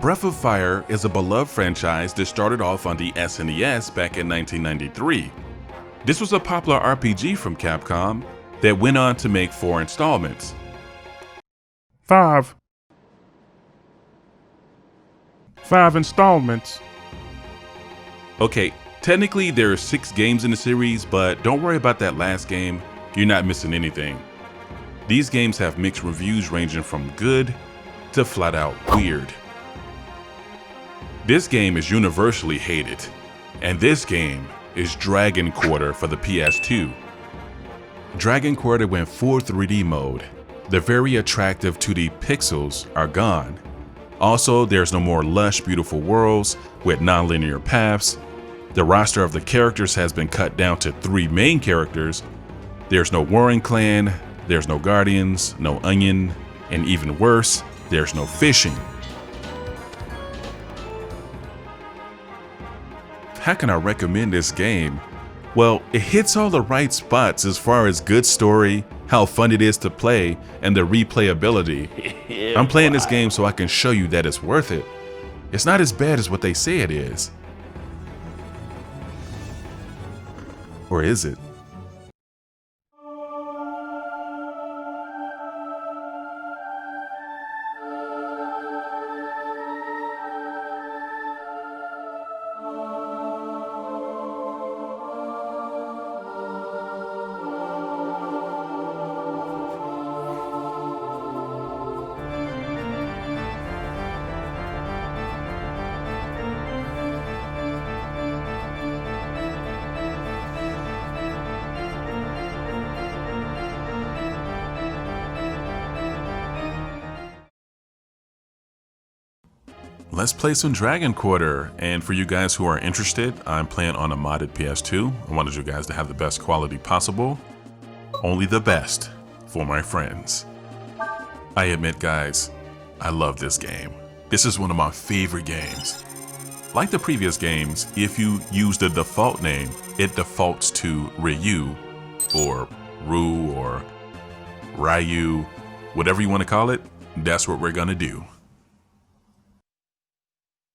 Breath of Fire is a beloved franchise that started off on the SNES back in 1993. This was a popular RPG from Capcom that went on to make 4 installments. 5 installments. Okay, technically there are 6 games in the series, but don't worry about that last game, you're not missing anything. These games have mixed reviews ranging from good to flat out weird. This game is universally hated, and this game is Dragon Quarter for the PS2. Dragon Quarter went full 3D mode. The very attractive 2D pixels are gone. Also, there's no more lush, beautiful worlds with non-linear paths. The roster of the characters has been cut down to 3 main characters. There's no Warring Clan, there's no Guardians, no Onion, and even worse, there's no fishing. How can I recommend this game? Well, it hits all the right spots as far as good story, how fun it is to play, and the replayability. I'm playing this game so I can show you that it's worth it. It's not as bad as what they say it is. Or is it? Let's play some Dragon Quarter, and for you guys who are interested, I'm playing on a modded PS2. I wanted you guys to have the best quality possible. Only the best for my friends. I admit, guys, I love this game. This is one of my favorite games. Like the previous games, if you use the default name, it defaults to Ryu, or Ru, or Ryu, whatever you want to call it, that's what we're gonna do.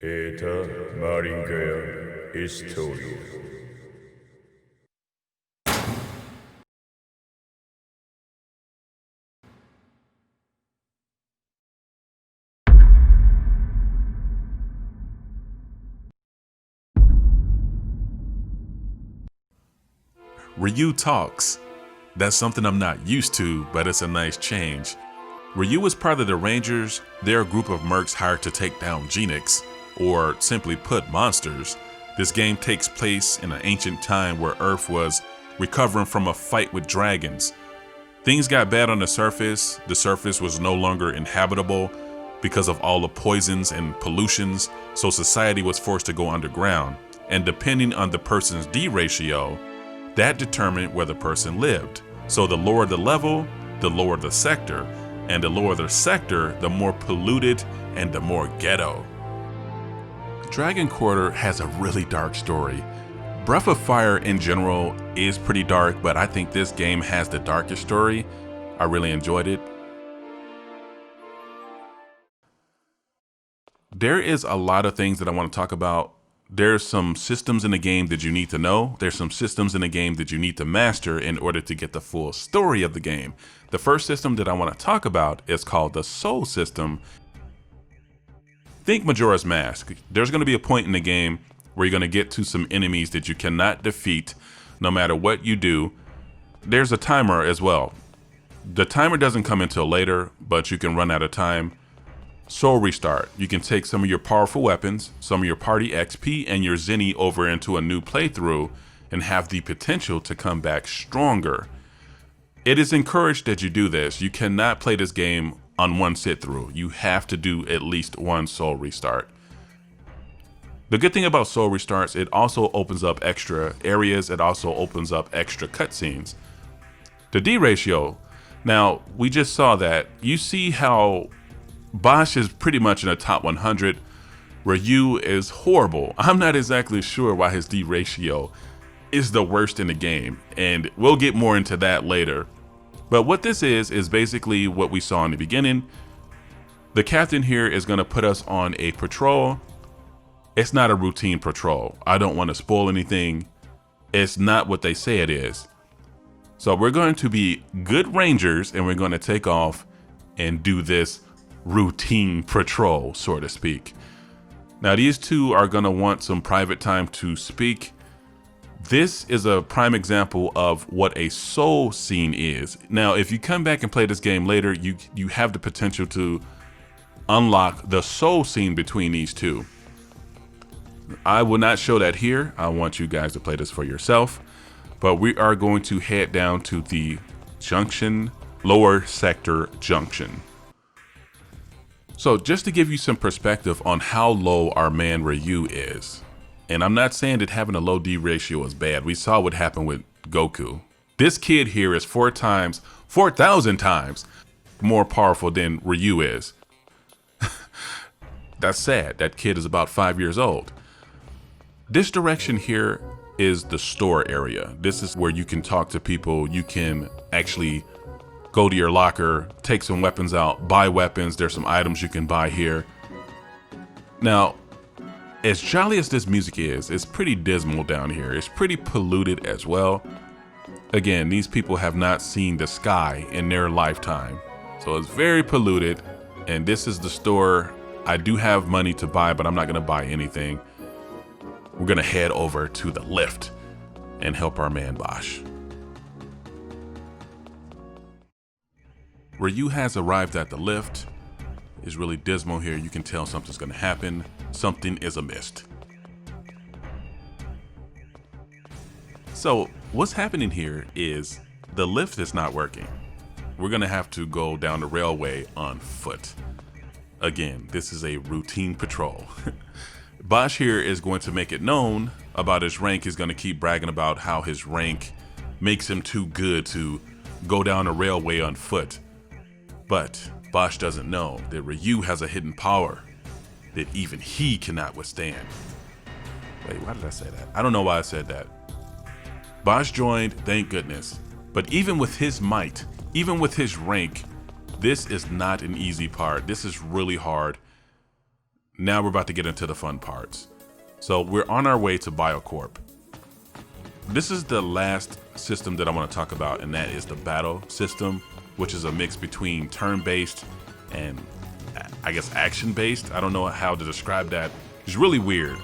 Eta Maringaya Historia. Ryu talks. That's something I'm not used to, but it's a nice change. Ryu is part of the Rangers. They're a group of mercs hired to take down Genix, or simply put, monsters. This game takes place in an ancient time where Earth was recovering from a fight with dragons. Things got bad on the surface was no longer inhabitable because of all the poisons and pollutions, so society was forced to go underground. And depending on the person's D ratio, that determined where the person lived. So the lower the level, the lower the sector, and the lower the sector, the more polluted and the more ghetto. Dragon Quarter has a really dark story. Breath of Fire in general is pretty dark, but I think this game has the darkest story. I really enjoyed it. There is a lot of things that I want to talk about. There's some systems in the game that you need to know. There's some systems in the game that you need to master in order to get the full story of the game. The first system that I want to talk about is called the Soul System. Think Majora's Mask. There's going to be a point in the game where you're going to get to some enemies that you cannot defeat no matter what you do. There's a timer as well. The timer doesn't come until later, but you can run out of time. Soul Restart. You can take some of your powerful weapons, some of your party XP, and your Zenny over into a new playthrough and have the potential to come back stronger. It is encouraged that you do this. You cannot play this game on one sit through. You have to do at least one Soul Restart. The good thing about Soul Restarts, it also opens up extra areas. It also opens up extra cutscenes. The D ratio. Now, we just saw that. You see how Bosch is pretty much in the top 100. Ryu is horrible. I'm not exactly sure why his D ratio is the worst in the game, and we'll get more into that later. But what this is basically what we saw in the beginning. The captain here is going to put us on a patrol. It's not a routine patrol. I don't want to spoil anything. It's not what they say it is. So we're going to be good rangers, and we're going to take off and do this routine patrol, so to speak. Now, these two are going to want some private time to speak. This is a prime example of what a soul scene is. Now, if you come back and play this game later, you have the potential to unlock the soul scene between these two. I will not show that here. I want you guys to play this for yourself. But we are going to head down to the junction, lower sector junction. So just to give you some perspective on how low our man Ryu is, and I'm not saying that having a low D ratio is bad. We saw what happened with Goku. This kid here is 4,000 times more powerful than Ryu is. That's sad. That kid is about 5 years old. This direction here is the store area. This is where you can talk to people. You can actually go to your locker, take some weapons out, buy weapons. There's some items you can buy here. Now, as jolly as this music is, it's pretty dismal down here. It's pretty polluted as well. Again, these people have not seen the sky in their lifetime. So it's very polluted. And this is the store. I do have money to buy, but I'm not gonna buy anything. We're gonna head over to the lift and help our man Bosch. Ryu has arrived at the lift. It's really dismal here. You can tell something's gonna happen. Something is amiss. So what's happening here is the lift is not working. We're gonna have to go down the railway on foot. Again, this is a routine patrol. Bosch here is going to make it known about his rank. He's going to keep bragging about how his rank makes him too good to go down a railway on foot. But Bosch doesn't know that Ryu has a hidden power that even he cannot withstand. Wait, why did I say that? I don't know why I said that. Bosch joined, thank goodness. But even with his might, even with his rank, this is not an easy part. This is really hard. Now we're about to get into the fun parts. So we're on our way to Corp. This is the last system that I want to talk about, and that is the battle system, which is a mix between turn-based and I guess action-based. I don't know how to describe that. It's really weird.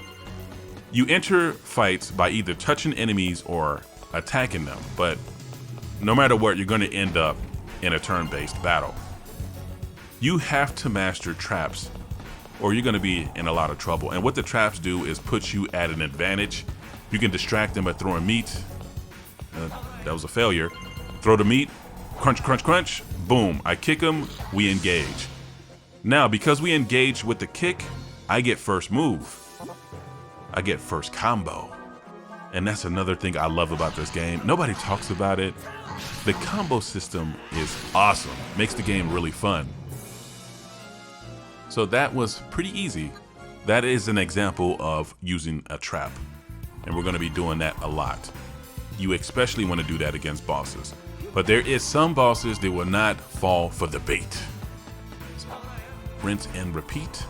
You enter fights by either touching enemies or attacking them, but no matter what, you're going to end up in a turn-based battle. You have to master traps, or you're going to be in a lot of trouble. And what the traps do is put you at an advantage. You can distract them by throwing meat. That was a failure. Throw the meat, crunch, crunch, crunch, boom. I kick them, we engage. Now, because we engage with the kick, I get first move. I get first combo. And that's another thing I love about this game. Nobody talks about it. The combo system is awesome. Makes the game really fun. So that was pretty easy. That is an example of using a trap. And we're gonna be doing that a lot. You especially wanna do that against bosses. But there is some bosses that will not fall for the bait. So, rinse and repeat.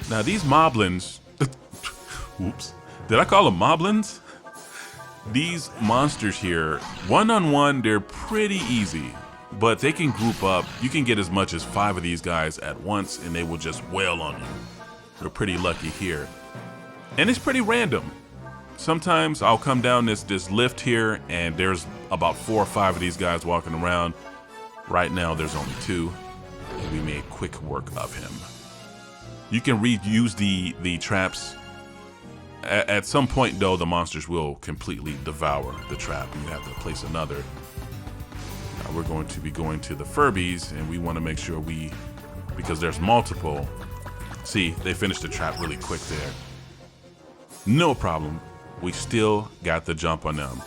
Now these moblins, oops, did I call them moblins? These monsters here, one-on-one, they're pretty easy. But they can group up. You can get as much as 5 of these guys at once and they will just wail on you. We're pretty lucky here. And it's pretty random. Sometimes I'll come down this lift here and there's about 4 or 5 of these guys walking around. Right now there's only 2. And we made quick work of him. You can reuse the traps. At some point though, the monsters will completely devour the trap and you have to place another. We're going to be going to the Furbies and we want to make sure because there's multiple. See, they finished the trap really quick there. No problem. We still got the jump on them.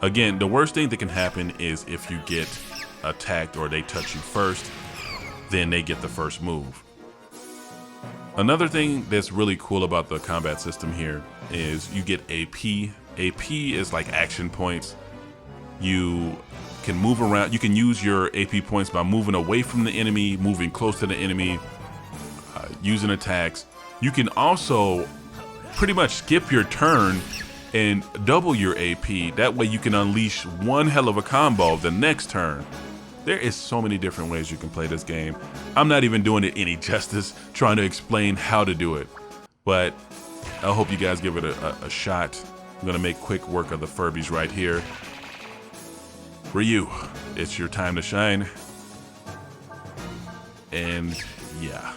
Again, the worst thing that can happen is if you get attacked or they touch you first, then they get the first move. Another thing that's really cool about the combat system here is you get AP. AP is like action points. You can move around. You can use your AP points by moving away from the enemy, moving close to the enemy, using attacks. You can also pretty much skip your turn and double your AP. That way you can unleash one hell of a combo the next turn. There is so many different ways you can play this game. I'm not even doing it any justice trying to explain how to do it, but I hope you guys give it a shot. I'm gonna make quick work of the Furbies right here. Ryu, it's your time to shine. And yeah.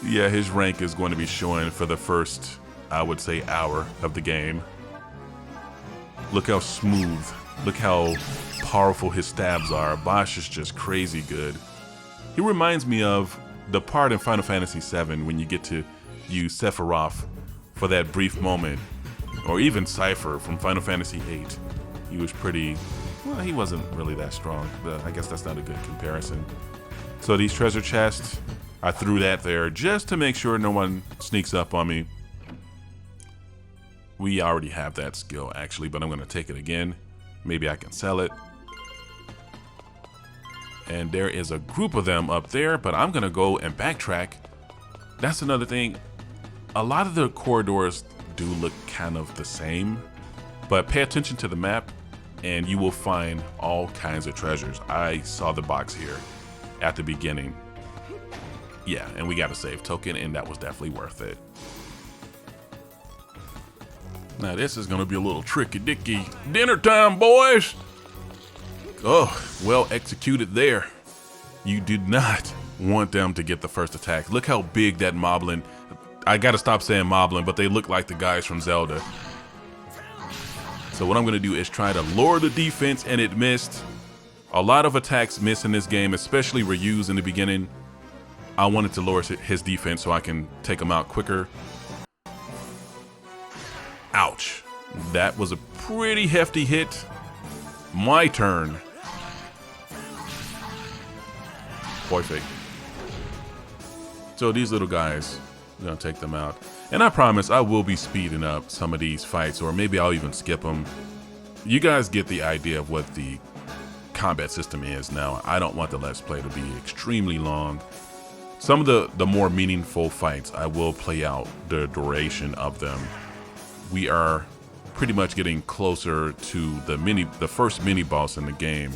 Yeah, his rank is going to be showing for the first, I would say, hour of the game. Look how smooth, look how powerful his stabs are. Bosch is just crazy good. He reminds me of the part in Final Fantasy VII when you get to use Sephiroth for that brief moment, or even Cypher from Final Fantasy VIII. He was pretty, well, he wasn't really that strong, but I guess that's not a good comparison. So these treasure chests, I threw that there just to make sure no one sneaks up on me. We already have that skill actually, but I'm gonna take it again. Maybe I can sell it. And there is a group of them up there, but I'm gonna go and backtrack. That's another thing. A lot of the corridors do look kind of the same, but pay attention to the map and you will find all kinds of treasures. I saw the box here at the beginning. Yeah, and we got a save token, and that was definitely worth it. Now this is gonna be a little tricky dicky. Dinner time, boys! Oh, well executed there. You did not want them to get the first attack. Look how big that moblin, I gotta stop saying moblin, but they look like the guys from Zelda. So what I'm gonna do is try to lower the defense, and it missed. A lot of attacks miss in this game, especially Ryu's in the beginning. I wanted to lower his defense so I can take him out quicker. Ouch. That was a pretty hefty hit. My turn. Perfect. So these little guys, I'm gonna take them out. And I promise I will be speeding up some of these fights, or maybe I'll even skip them. You guys get the idea of what the combat system is now. I don't want the Let's Play to be extremely long. Some of the more meaningful fights, I will play out the duration of them. We are pretty much getting closer to the first mini boss in the game.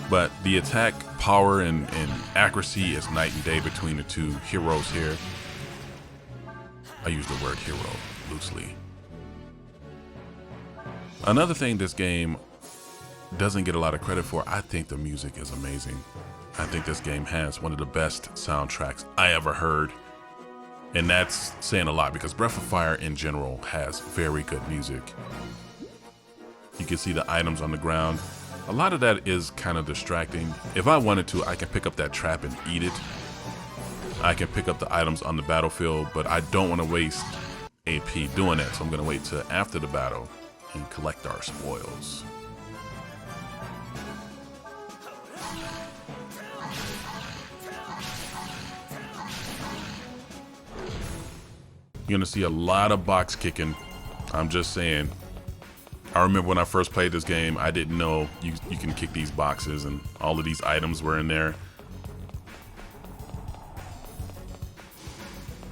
But the attack power and accuracy is night and day between the two heroes here. I use the word hero loosely. Another thing this game doesn't get a lot of credit for, I think the music is amazing. I think this game has one of the best soundtracks I ever heard. And that's saying a lot because Breath of Fire in general has very good music. You can see the items on the ground. A lot of that is kind of distracting. If I wanted to, I can pick up that trap and eat it. I can pick up the items on the battlefield, but I don't want to waste AP doing that. So I'm gonna wait till after the battle and collect our spoils. You're gonna see a lot of box kicking. I'm just saying. I remember when I first played this game, I didn't know you can kick these boxes and all of these items were in there.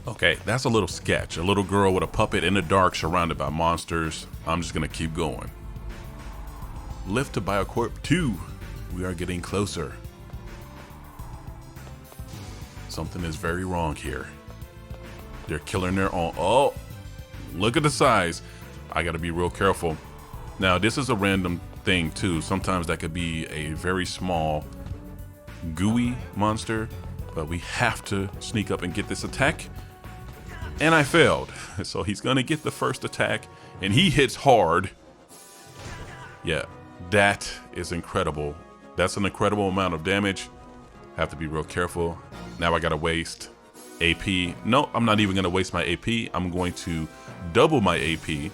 Okay, that's a little sketch. A little girl with a puppet in the dark surrounded by monsters. I'm just gonna keep going. Lift to Biocorp 2. We are getting closer. Something is very wrong here. They're killing their own. Oh, look at the size. I gotta be real careful. Now, this is a random thing too. Sometimes that could be a very small, gooey monster, but we have to sneak up and get this attack. And I failed. So he's gonna get the first attack, and he hits hard. Yeah, that is incredible. That's an incredible amount of damage. Have to be real careful. Now I gotta waste AP. No, I'm not even gonna waste my AP. I'm going to double my AP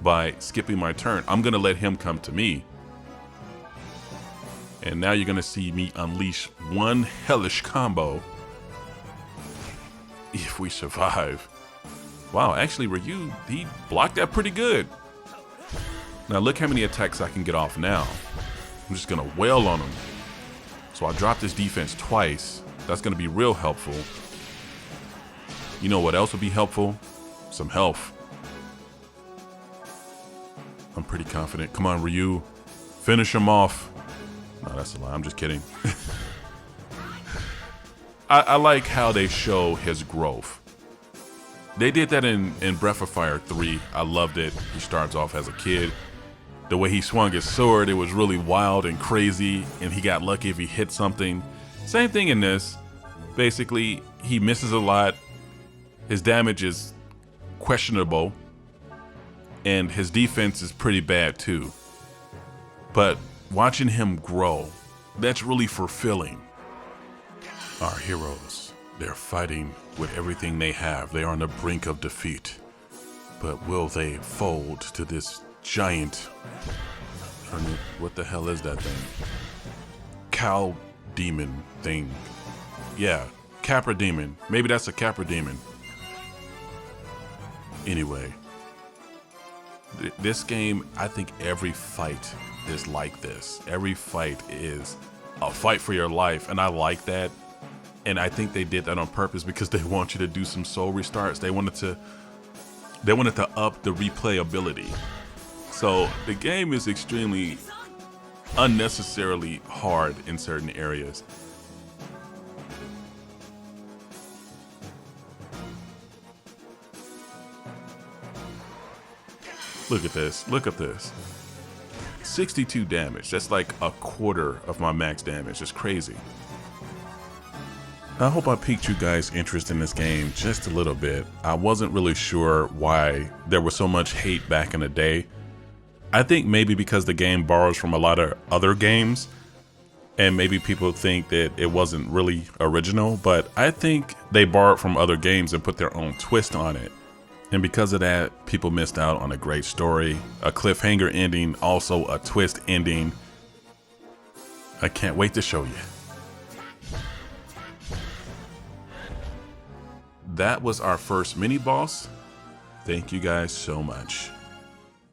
by skipping my turn. I'm gonna let him come to me. And now you're gonna see me unleash one hellish combo. if we survive. Wow, actually Ryu, he blocked that pretty good. Now look how many attacks I can get off now. I'm just gonna wail on him. So I dropped his defense twice. That's gonna be real helpful. You know what else would be helpful? Some health. I'm pretty confident. Come on, Ryu. Finish him off. No, that's a lie. I'm just kidding. I like how they show his growth. They did that in Breath of Fire 3. I loved it. He starts off as a kid. The way he swung his sword, it was really wild and crazy, and he got lucky if he hit something. Same thing in this. Basically, he misses a lot. His damage is questionable, and his defense is pretty bad too. But watching him grow, that's really fulfilling. Our heroes, they're fighting with everything they have. They are on the brink of defeat. But will they fold to this giant, what the hell is that thing? Cow demon thing. Yeah, Capra demon. Maybe that's a Capra demon. Anyway, this game, I think every fight is like this. Every fight is a fight for your life, and I like that. And I think they did that on purpose because they want you to do some soul restarts. They wanted to up the replayability. So the game is extremely unnecessarily hard in certain areas. Look at this. Look at this. 62 damage. That's like a quarter of my max damage. It's crazy. I hope I piqued you guys' interest in this game just a little bit. I wasn't really sure why there was so much hate back in the day. I think maybe because the game borrows from a lot of other games, and maybe people think that it wasn't really original, but I think they borrowed from other games and put their own twist on it. And because of that, people missed out on a great story, a cliffhanger ending, also a twist ending. I can't wait to show you. That was our first mini boss. Thank you guys so much.